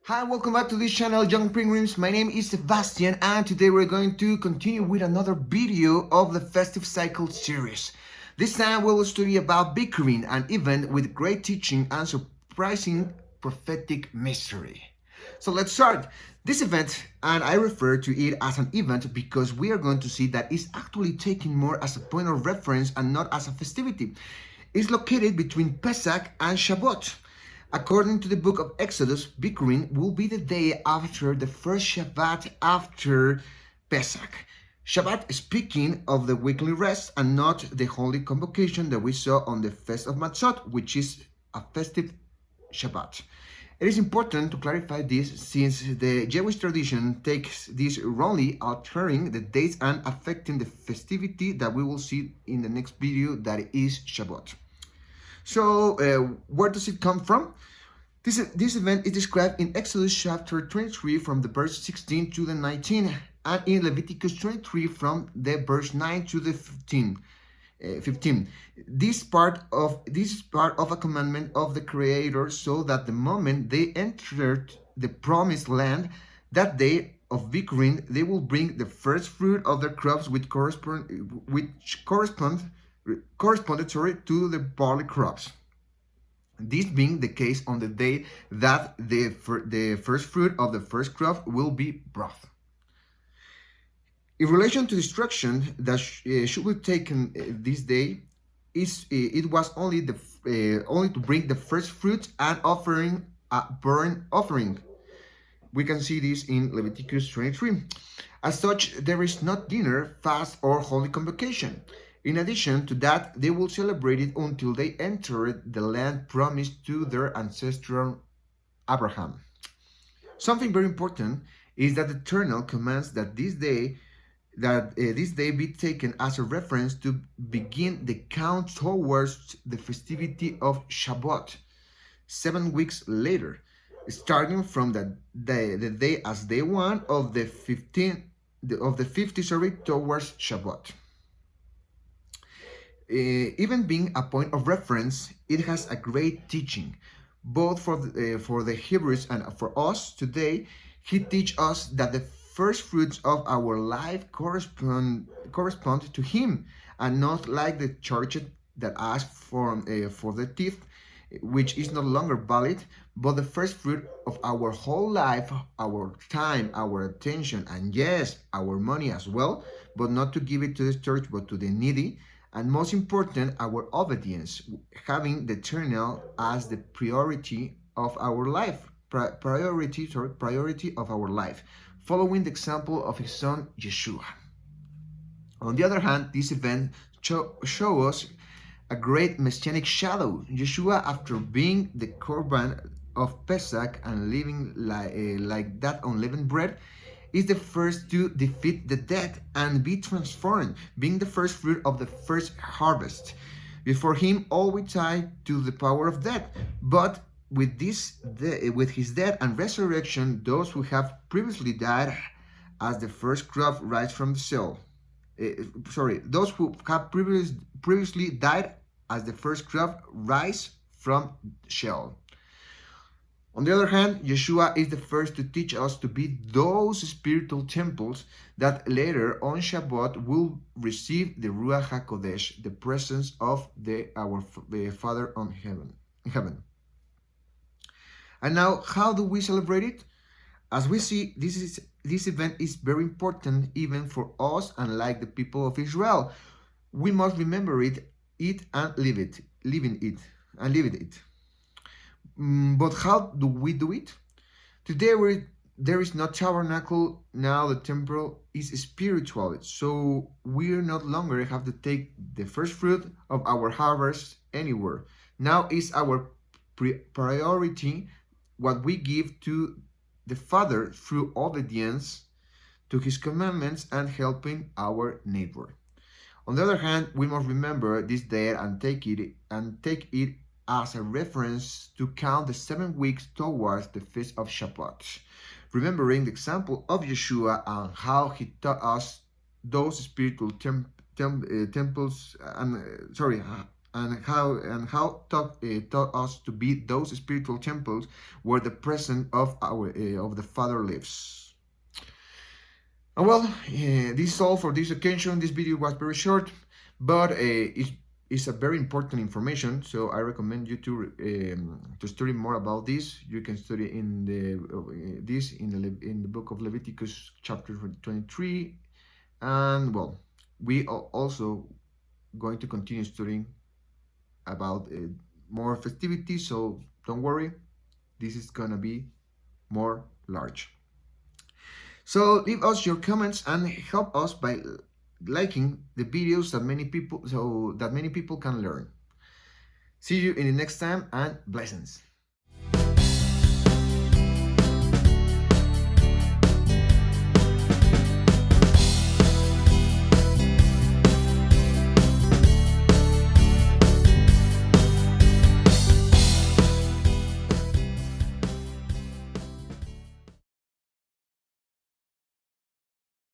Hi, welcome back to this channel, Young Pilgrims. My name is Sebastian, and today we're going to continue with another video of the Festive Cycle series. This time we will study about Bikurim, an event with great teaching and surprising prophetic mystery. So let's start. This event, and I refer to it as an event because we are going to see that it's actually taken more as a point of reference and not as a festivity. It's located between Pesach and Shavuot. According to the book of Exodus, Bikurim will be the day after the first Shabbat after Pesach. Shabbat speaking of the weekly rest and not the holy convocation that we saw on the Feast of Matzot, which is a festive Shabbat. It is important to clarify this since the Jewish tradition takes this wrongly, altering the dates and affecting the festivity that we will see in the next video, that is Shabbat. So, where does it come from? This event is described in Exodus chapter 23 from the verse 16 to the 19, and in Leviticus 23 from the verse 9 to the 15. This part of a commandment of the Creator, so that the moment they entered the promised land, that day of Bikurim, they will bring the first fruit of their crops, which corresponded to the barley crops. This being the case on the day that the first fruit of the first crop will be brought. In relation to destruction that should be taken this day, it was only to bring the first fruits and offering a burnt offering. We can see this in Leviticus 23. As such, there is not dinner, fast, or holy convocation. In addition to that, they will celebrate it until they enter the land promised to their ancestor Abraham. Something very important is that the Eternal commands that this day be taken as a reference to begin the count towards the festivity of Shabbat, 7 weeks later, starting from the day as day one of the 50 towards Shabbat. Even being a point of reference, it has a great teaching, both for the Hebrews and for us today. He teaches us that the first fruits of our life correspond to Him, and not like the church that asks for the tithe, which is no longer valid, but the first fruit of our whole life, our time, our attention, and yes, our money as well, but not to give it to the church, but to the needy. And most important, our obedience, having the Eternal as the priority of our life, priority of our life, following the example of His Son Yeshua. On the other hand, this event shows us a great messianic shadow. Yeshua, after being the Korban of Pesach and living like that unleavened bread, is the first to defeat the death and be transformed, being the first fruit of the first harvest. Before Him, all we tied to the power of death, but with His death and resurrection, those who have previously died as the first crop rise from the soil. Those who have previously died as the first crop rise from Sheol. On the other hand, Yeshua is the first to teach us to be those spiritual temples that later on Shabbat will receive the Ruach HaKodesh, the presence of our Father in heaven. And now, how do we celebrate it? As we see, this event is very important even for us, unlike the people of Israel. We must remember it and live it. But how do we do it? Today there is no tabernacle. Now the temple is spiritual, so we no longer have to take the first fruit of our harvest anywhere. Now is our priority what we give to the Father through obedience to His commandments and helping our neighbor. On the other hand, we must remember this day and take it as a reference to count the 7 weeks towards the Feast of Shabbat, remembering the example of Yeshua and how He taught us those spiritual temples and taught us to be those spiritual temples where the presence of the Father lives. And well, this is all for this occasion. This video was very short, but it's a very important information. So I recommend you to study more about this. You can study in the book of Leviticus, chapter 23, and well, we are also going to continue studying about more festivities. So don't worry, this is gonna be more large. So leave us your comments and help us by liking the videos that many people can learn. See you in the next time, and blessings.